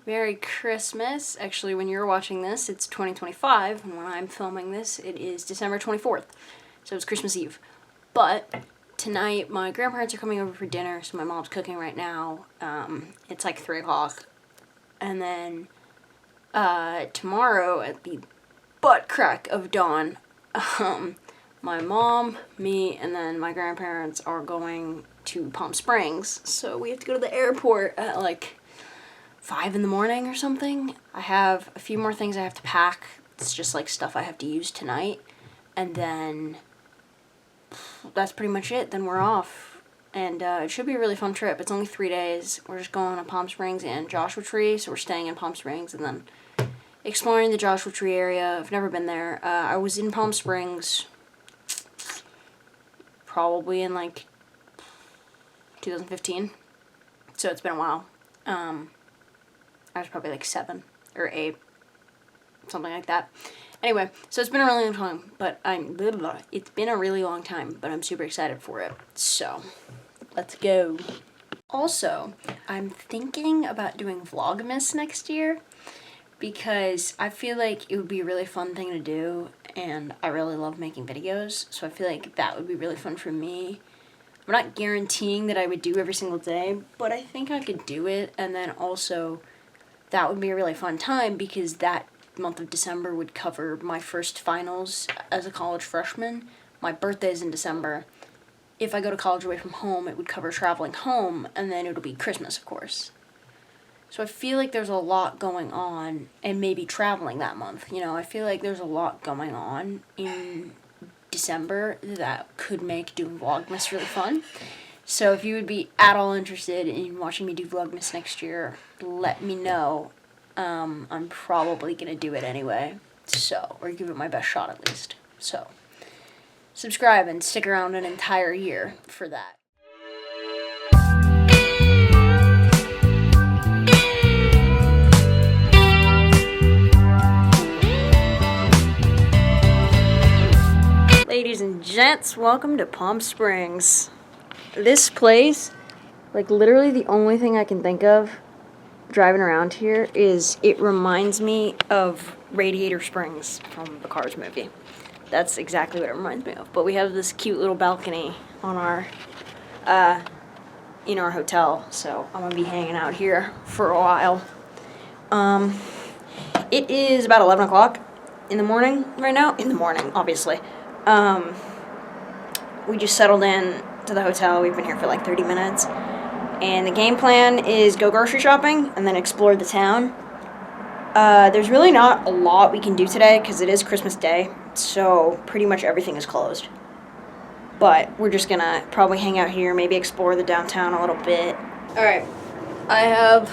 Merry Christmas. Actually, when you're watching this, it's 2025, and when I'm filming this, it is December 24th. So it's Christmas Eve. But tonight, my grandparents are coming over for dinner, so my mom's cooking right now. It's like 3 o'clock. And then tomorrow, at the butt crack of dawn, my mom, me, and then my grandparents are going to Palm Springs. So we have to go to the airport at like 5 in the morning or something. I have a few more things I have to pack. It's just like stuff I have to use tonight. And then that's pretty much it. Then we're off. And it should be a really fun trip. It's only 3 days. We're just going to Palm Springs and Joshua Tree. So we're staying in Palm Springs and then exploring the Joshua Tree area. I've never been there. I was in Palm Springs probably in like 2015. So it's been a while. I was probably like 7 or 8, something like that. Anyway, so it's been a really long time, but it's been a really long time, but I'm super excited for it. So, let's go. Also, I'm thinking about doing Vlogmas next year because I feel like it would be a really fun thing to do, and I really love making videos, so I feel like that would be really fun for me. I'm not guaranteeing that I would do every single day, but I think I could do it, and then also that would be a really fun time because that month of December would cover my first finals as a college freshman. My birthday is in December. If I go to college away from home, it would cover traveling home, and then it'll be Christmas, of course. So I feel like there's a lot going on, and maybe traveling that month. You know, I feel like there's a lot going on in December that could make doing Vlogmas really fun. So if you would be at all interested in watching me do Vlogmas next year, let me know. I'm probably going to do it anyway. So, or give it my best shot at least. So, subscribe and stick around an entire year for that. Ladies and gents, welcome to Palm Springs. This place, like literally the only thing I can think of driving around here is it reminds me of Radiator Springs from the Cars movie. That's exactly what it reminds me of. But we have this cute little balcony on our, in our hotel, so I'm gonna be hanging out here for a while. It is about 11 o'clock in the morning right now. In the morning, obviously. We just settled in to the hotel. We've been here for like 30 minutes. And the game plan is go grocery shopping and then explore the town. There's really not a lot we can do today because it is Christmas Day, so pretty much everything is closed. But we're just gonna probably hang out here, maybe explore the downtown a little bit. Alright, I have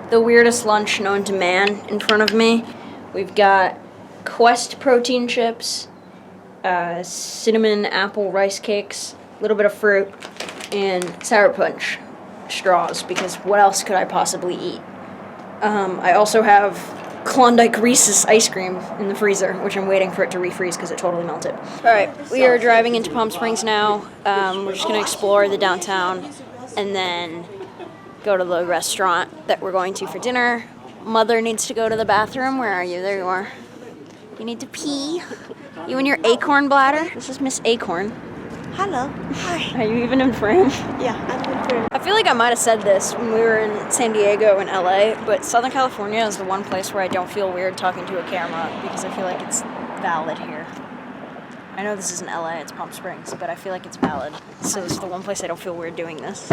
the weirdest lunch known to man in front of me. We've got Quest protein chips, cinnamon apple rice cakes, a little bit of fruit, and sour punch straws, because what else could I possibly eat? I also have Klondike Reese's ice cream in the freezer, which I'm waiting for it to refreeze because it totally melted. Alright, we are driving into Palm Springs now. We're just going to explore the downtown and then go to the restaurant that we're going to for dinner. Mother needs to go to the bathroom. Where are you? There you are. You need to pee. You and your acorn bladder? This is Miss Acorn. Hello. Hi. Are you even in frame? Yeah, I'm in frame. I feel like I might have said this when we were in San Diego and LA, but Southern California is the one place where I don't feel weird talking to a camera because I feel like it's valid here. I know this isn't LA, it's Palm Springs, but I feel like it's valid. So this is the one place I don't feel weird doing this.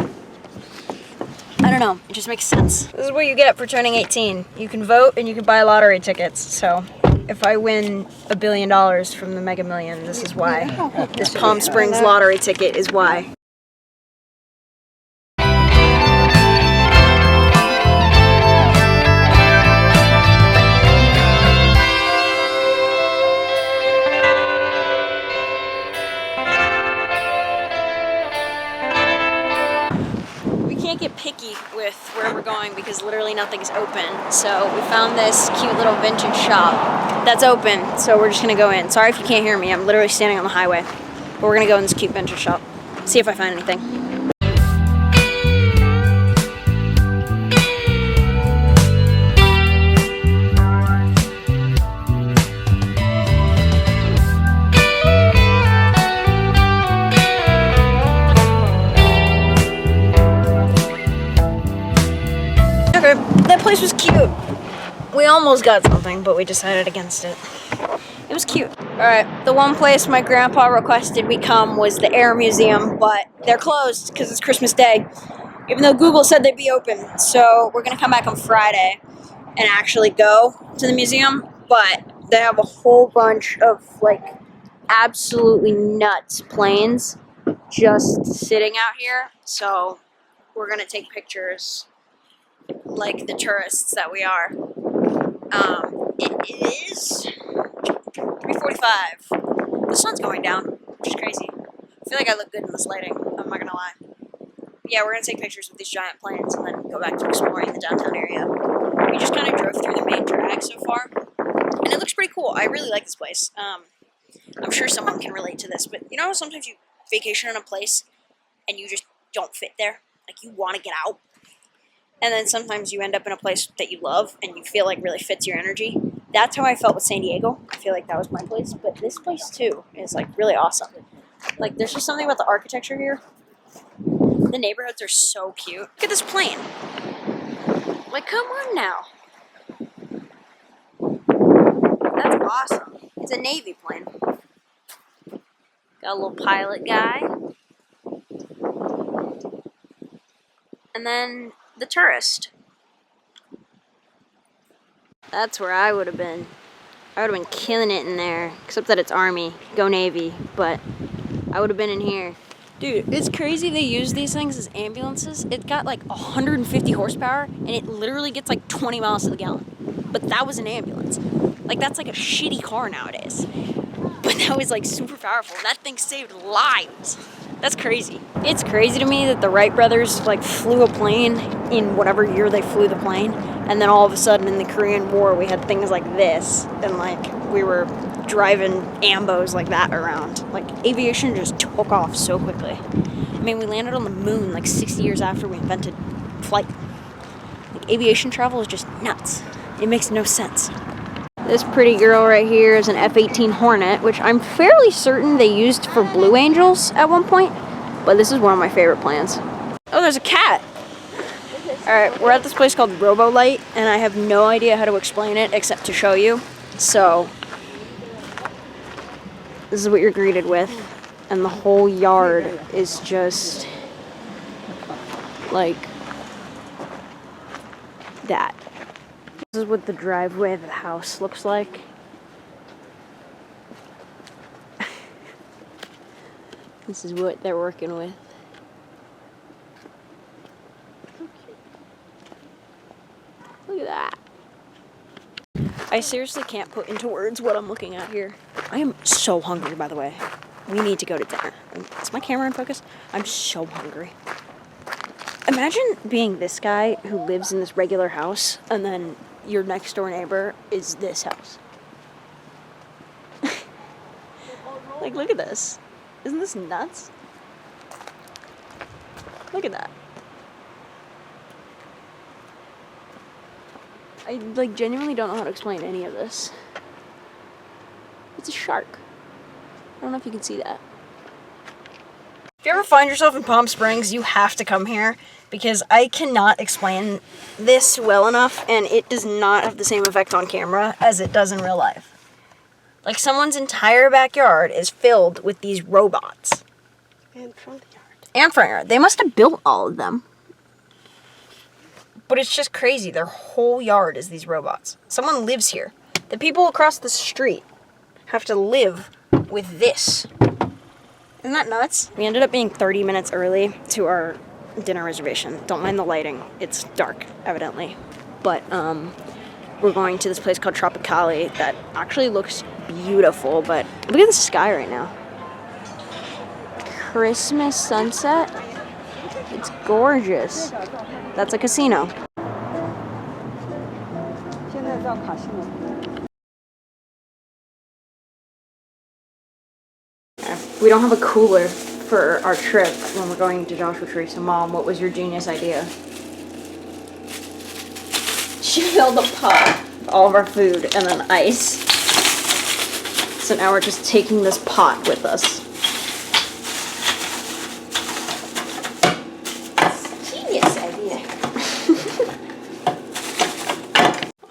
I don't know, it just makes sense. This is what you get for turning 18. You can vote and you can buy lottery tickets, so if I win $1 billion from the Mega Million, this is why. This Palm Springs lottery ticket is why. We can't get picky with where we're going because literally nothing's open. So we found this cute little vintage shop that's open, so we're just gonna go in. Sorry if you can't hear me, I'm literally standing on the highway. But we're gonna go in this cute vintage shop, see if I find anything. that place was cute. We almost got something, but we decided against it. It was cute. Alright, the one place my grandpa requested we come was the Air Museum, but they're closed because it's Christmas Day, even though Google said they'd be open. So we're gonna come back on Friday and actually go to the museum, but they have a whole bunch of like absolutely nuts planes just sitting out here. So we're gonna take pictures like the tourists that we are. It is 3:45. The sun's going down, which is crazy. I feel like I look good in this lighting, I'm not gonna lie. But yeah, we're gonna take pictures with these giant planes and then go back to exploring the downtown area. We just kind of drove through the main drag so far, and it looks pretty cool. I really like this place. I'm sure someone can relate to this, but you know, sometimes you vacation in a place and you just don't fit there. Like, you want to get out. And then sometimes you end up in a place that you love and you feel like really fits your energy. That's how I felt with San Diego. I feel like that was my place, but this place too is like really awesome. Like, there's just something about the architecture here. The neighborhoods are so cute. Look at this plane. Like, come on now. That's awesome. It's a Navy plane. Got a little pilot guy. And then the tourist. That's where I would have been. I would have been killing it in there. Except that it's Army. Go Navy. But I would have been in here. Dude, it's crazy they use these things as ambulances. It got like 150 horsepower and it literally gets like 20 miles to the gallon. But that was an ambulance. Like, that's like a shitty car nowadays. But that was like super powerful. That thing saved lives. That's crazy. It's crazy to me that the Wright brothers like flew a plane in whatever year they flew the plane, and then all of a sudden in the Korean War we had things like this, and like we were driving ambos like that around. Like, aviation just took off so quickly. I mean, we landed on the moon like 60 years after we invented flight. Like, aviation travel is just nuts. It makes no sense. This pretty girl right here is an F-18 Hornet, which I'm fairly certain they used for Blue Angels at one point, but this is one of my favorite planes. Oh, there's a cat! Alright, we're at this place called Robolite, and I have no idea how to explain it except to show you. So, this is what you're greeted with, and the whole yard is just like that. This is what the driveway of the house looks like. This is what they're working with. Look at that. I seriously can't put into words what I'm looking at here. I am so hungry, by the way. We need to go to dinner. Is my camera in focus? I'm so hungry. Imagine being this guy who lives in this regular house, and then your next door neighbor is this house. Like, look at this. Isn't this nuts? Look at that. I, like, genuinely don't know how to explain any of this. It's a shark. I don't know if you can see that. If you ever find yourself in Palm Springs, you have to come here, because I cannot explain this well enough, and it does not have the same effect on camera as it does in real life. Like, someone's entire backyard is filled with these robots. And front yard. And front yard. They must have built all of them. But it's just crazy. Their whole yard is these robots. Someone lives here. The people across the street have to live with this. Isn't that nuts? We ended up being 30 minutes early to our dinner reservation. Don't mind the lighting. It's dark, evidently. But we're going to this place called Tropicali that actually looks beautiful. But look at the sky right now. Christmas sunset. It's gorgeous. That's a casino. We don't have a cooler for our trip when we're going to Joshua Tree. So, Mom, what was your genius idea? She filled a pot with all of our food and then ice. So now we're just taking this pot with us. Genius idea.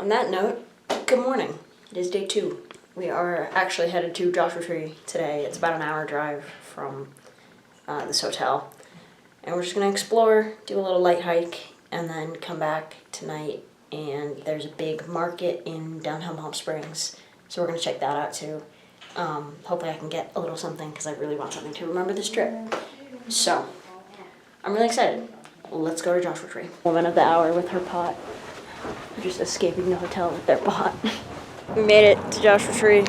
On that note, good morning. It is day 2. We are actually headed to Joshua Tree today. It's about an hour drive from this hotel. And we're just going to explore, do a little light hike, and then come back tonight. And there's a big market in downtown Palm Springs, so we're going to check that out too. Hopefully I can get a little something because I really want something to remember this trip. So, I'm really excited. Let's go to Joshua Tree. Woman of the hour with her pot. We're just escaping the hotel with their pot. We made it to Joshua Tree.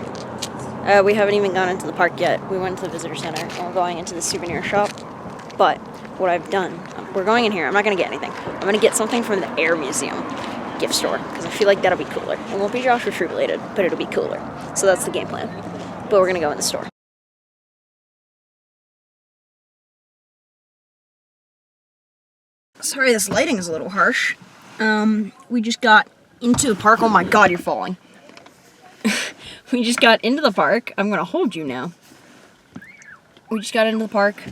We haven't even gone into the park yet. We went to the visitor center and we're going into the souvenir shop. But what I've done, we're going in here. I'm not going to get anything. I'm going to get something from the Air Museum gift store because I feel like that'll be cooler. It won't be Joshua Tree related, but it'll be cooler. So that's the game plan. But we're going to go in the store. Sorry, this lighting is a little harsh. We just got into the park. Oh my god, you're falling. We just got into the park. I'm gonna hold you now. We just got into the park.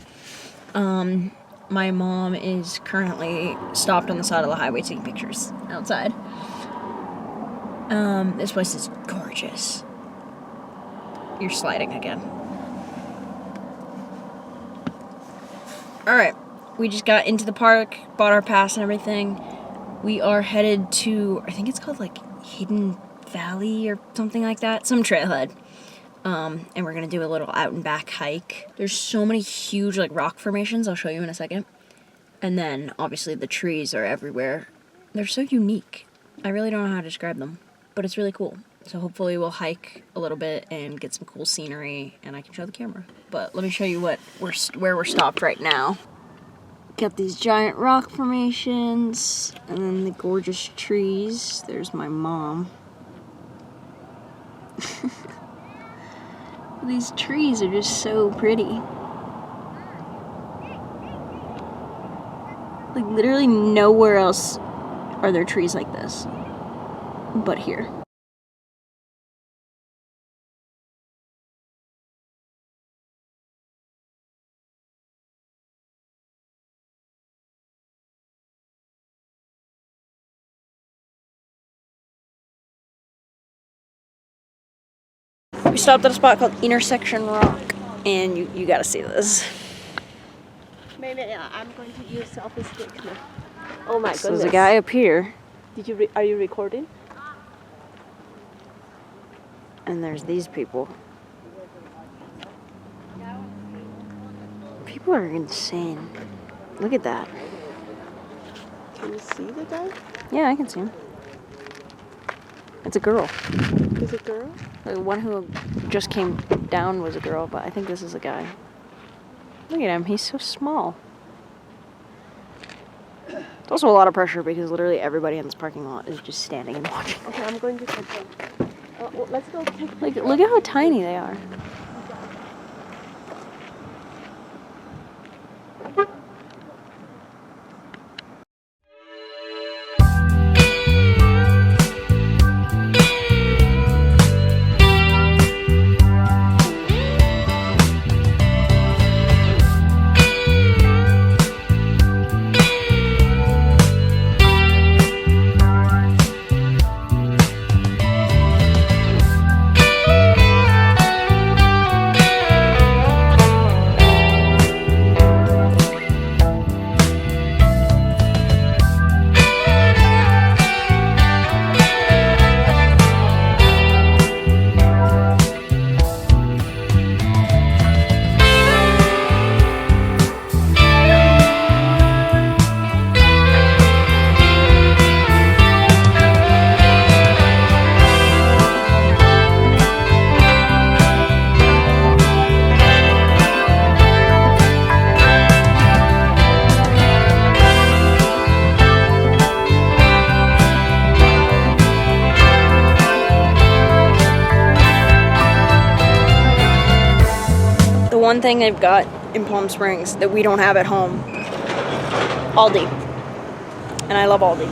My mom is currently stopped on the side of the highway taking pictures outside. This place is gorgeous. You're sliding again. Alright. We just got into the park, bought our pass and everything. We are headed to, I think it's called like Hidden Valley or something like that. Some trailhead. And we're going to do a little out and back hike. There's so many huge like rock formations. I'll show you in a second. And then obviously the trees are everywhere. They're so unique. I really don't know how to describe them, but it's really cool. So hopefully we'll hike a little bit and get some cool scenery and I can show the camera. But let me show you where we're stopped right now. Got these giant rock formations, and then the gorgeous trees. There's my mom. These trees are just so pretty. Like, literally nowhere else are there trees like this, but here. We stopped at a spot called Intersection Rock, and you gotta see this. Maybe I'm going to use selfie stick now. Oh my So goodness. there's a guy up here, Are you recording? and there's these people. People are insane. Look at that. Can you see the guy? Yeah, I can see him. It's a girl. Is it a girl? The one who just came down was a girl, but I think this is a guy. Look at him, he's so small. It's also a lot of pressure because literally everybody in this parking lot is just standing and watching. Okay, I'm going to take them. Well, let's go take Like, look at how tiny they are. One thing they've got in Palm Springs that we don't have at home, Aldi. And I love Aldi.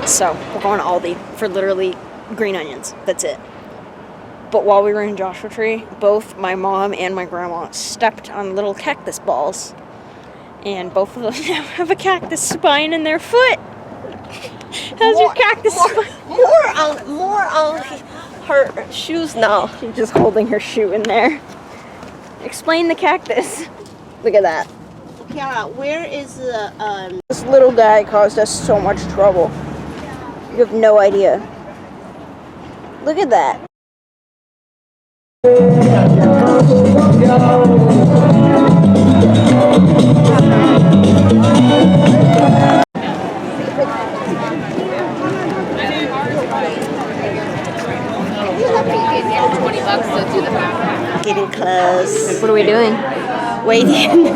So we're going to Aldi for literally green onions. That's it. But while we were in Joshua Tree, both my mom and my grandma stepped on little cactus balls. And both of them now have a cactus spine in their foot. How's your cactus? More on her shoes now. She's just holding her shoe in there. Explain the cactus. Look at that. Kiara, where is the This little guy caused us so much trouble. You have no idea. Look at that. getting close? What are we doing? Waiting.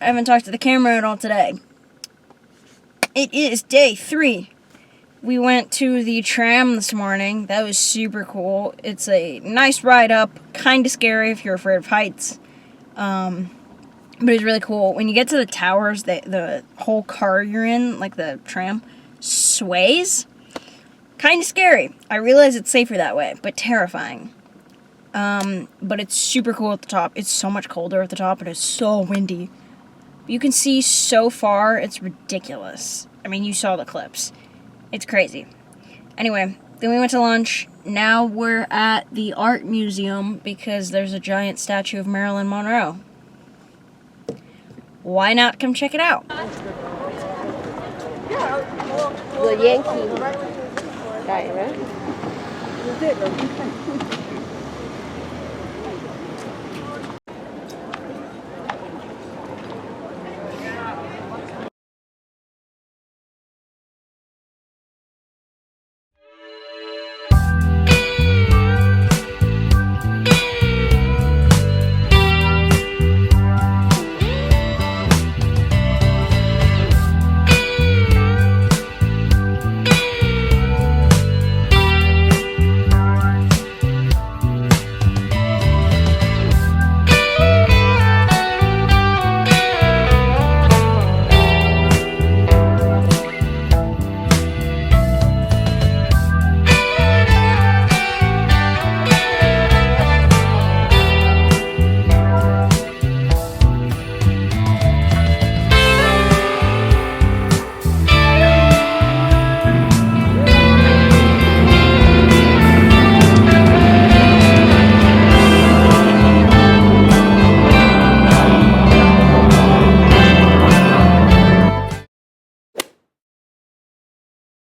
I haven't talked to the camera at all today. It is day 3. We went to the tram this morning. That was super cool. It's a nice ride up, kind of scary if you're afraid of heights. But it's really cool. When you get to the towers, the whole car you're in, like the tram, sways. Kind of scary. I realize it's safer that way, but terrifying. But it's super cool at the top. It's so much colder at the top, and it's so windy. You can see so far, it's ridiculous. I mean, you saw the clips. It's crazy. Anyway, then we went to lunch. Now we're at the art museum because there's a giant statue of Marilyn Monroe. Why not come check it out? The Yankee guy, right?